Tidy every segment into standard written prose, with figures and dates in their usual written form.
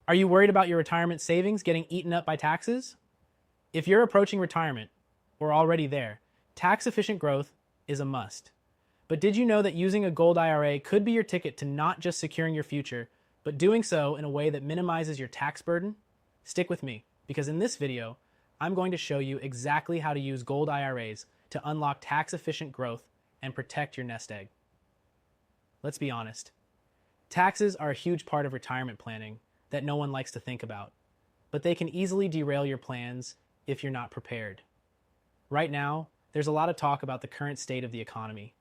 Are you worried about your retirement savings getting eaten up by taxes? If you're approaching retirement or already there, tax efficient growth is a must. But did you know that using a gold IRA could be your ticket to not just securing your future, but doing so in a way that minimizes your tax burden? Stick with me, because in this video, I'm going to show you exactly how to use gold IRAs to unlock tax efficient growth and protect your nest egg. Let's be honest. Taxes are a huge part of retirement planning that no one likes to think about, but they can easily derail your plans if you're not prepared. Right now, there's a lot of talk about the current state of the economy,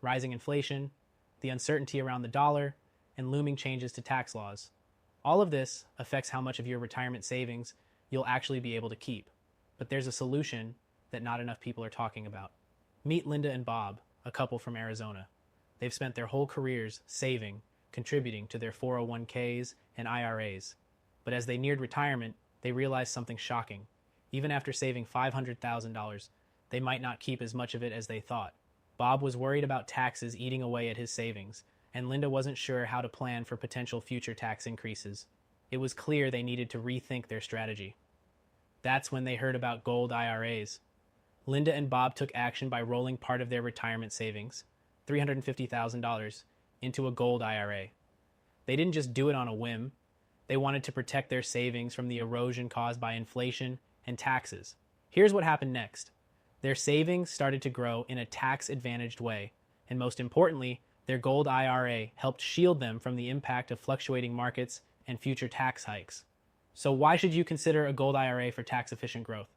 rising inflation, the uncertainty around the dollar, and looming changes to tax laws. All of this affects how much of your retirement savings you'll actually be able to keep. But there's a solution that not enough people are talking about. Meet Linda and Bob, a couple from Arizona. They've spent their whole careers saving, contributing to their 401ks and IRAs. But as they neared retirement, they realized something shocking. Even after saving $500,000, they might not keep as much of it as they thought. Bob was worried about taxes eating away at his savings, and Linda wasn't sure how to plan for potential future tax increases. It was clear they needed to rethink their strategy. That's when they heard about gold IRAs. Linda and Bob took action by rolling part of their retirement savings, $350,000, into a gold IRA. They didn't just do it on a whim. They wanted to protect their savings from the erosion caused by inflation and taxes. Here's what happened next. Their savings started to grow in a tax-advantaged way, and most importantly, their gold IRA helped shield them from the impact of fluctuating markets and future tax hikes. So why should you consider a gold IRA for tax-efficient growth?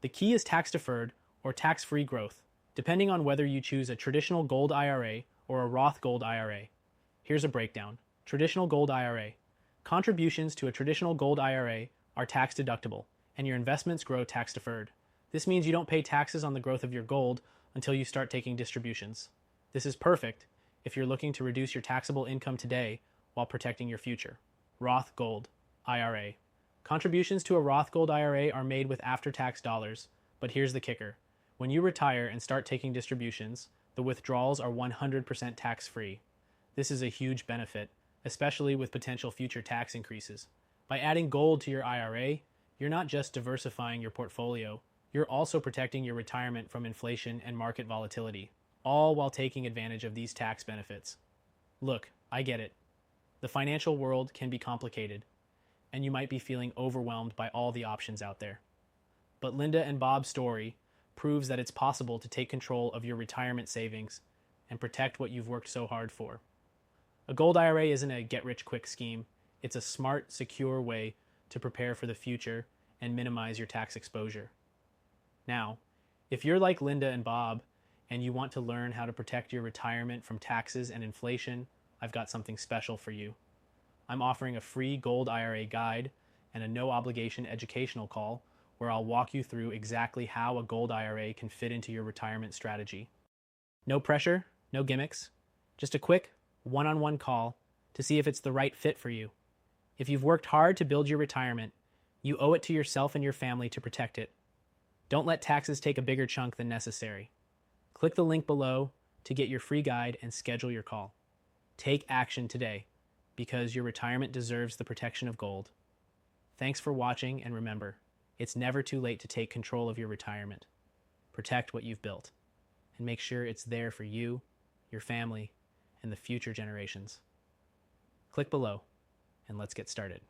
The key is tax-deferred or tax-free growth, depending on whether you choose a traditional gold IRA or a Roth gold IRA. Here's a breakdown. Traditional gold IRA. Contributions to a traditional gold IRA are tax-deductible, and your investments grow tax-deferred. This means you don't pay taxes on the growth of your gold until you start taking distributions. This is perfect if you're looking to reduce your taxable income today while protecting your future. Roth Gold IRA. Contributions to a Roth Gold IRA are made with after-tax dollars, but here's the kicker. When you retire and start taking distributions, the withdrawals are 100% tax-free. This is a huge benefit, especially with potential future tax increases. By adding gold to your IRA, you're not just diversifying your portfolio, you're also protecting your retirement from inflation and market volatility, all while taking advantage of these tax benefits. Look, I get it. The financial world can be complicated, and you might be feeling overwhelmed by all the options out there. But Linda and Bob's story proves that it's possible to take control of your retirement savings and protect what you've worked so hard for. A gold IRA isn't a get-rich-quick scheme. It's a smart, secure way to prepare for the future and minimize your tax exposure. Now, if you're like Linda and Bob and you want to learn how to protect your retirement from taxes and inflation, I've got something special for you. I'm offering a free gold IRA guide and a no-obligation educational call where I'll walk you through exactly how a gold IRA can fit into your retirement strategy. No pressure, no gimmicks, just a quick one-on-one call to see if it's the right fit for you. If you've worked hard to build your retirement, you owe it to yourself and your family to protect it. Don't let taxes take a bigger chunk than necessary. Click the link below to get your free guide and schedule your call. Take action today, because your retirement deserves the protection of gold. Thanks for watching, and remember, it's never too late to take control of your retirement. Protect what you've built, and make sure it's there for you, your family, and the future generations. Click below, and let's get started.